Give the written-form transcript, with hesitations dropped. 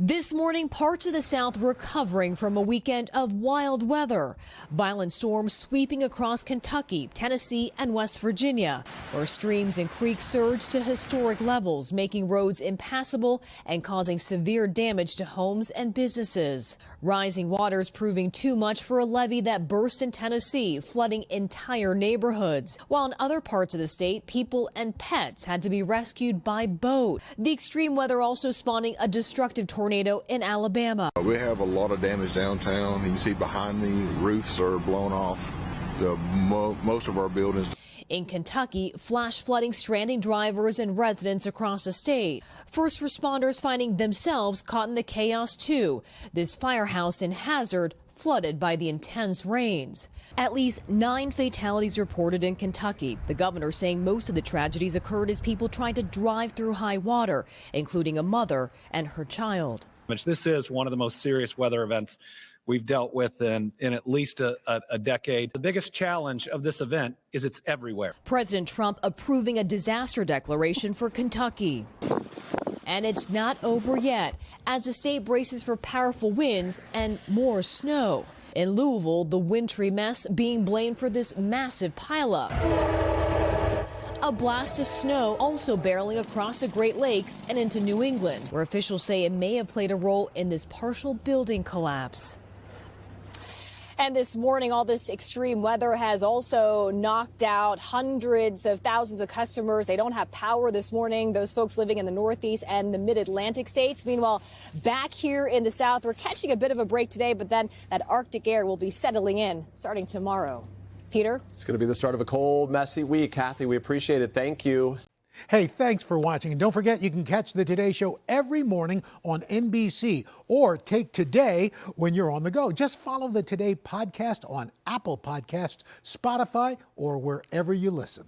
This morning, parts of the South recovering from a weekend of wild weather. Violent storms sweeping across Kentucky, Tennessee, and West Virginia, where streams and creeks surged to historic levels, making roads impassable and causing severe damage to homes and businesses. Rising waters proving too much for a levee that burst in Tennessee, flooding entire neighborhoods. While in other parts of the state, people and pets had to be rescued by boat. The extreme weather also spawning a destructive tornado in Alabama. We have a lot of damage downtown. You can see behind me, the roofs are blown off. Most of our buildings. In Kentucky, flash flooding stranding drivers and residents across the state. First responders finding themselves caught in the chaos too. This firehouse in Hazard flooded by the intense rains. At least 9 fatalities reported in Kentucky. The governor saying most of the tragedies occurred as people tried to drive through high water, including a mother and her child. This is one of the most serious weather events we've dealt with in at least a decade. The biggest challenge of this event is it's everywhere. President Trump approving a disaster declaration for Kentucky. And it's not over yet, as the state braces for powerful winds and more snow. In Louisville, the wintry mess being blamed for this massive pileup. A blast of snow also barreling across the Great Lakes and into New England, where officials say it may have played a role in this partial building collapse. And this morning, all this extreme weather has also knocked out hundreds of thousands of customers. They don't have power this morning, those folks living in the Northeast and the Mid-Atlantic states. Meanwhile, back here in the South, we're catching a bit of a break today, but then that Arctic air will be settling in starting tomorrow. Peter? It's going to be the start of a cold, messy week. Kathy, we appreciate it. Thank you. Hey, thanks for watching. And don't forget, you can catch the Today Show every morning on NBC or take Today when you're on the go. Just follow the Today podcast on Apple Podcasts, Spotify, or wherever you listen.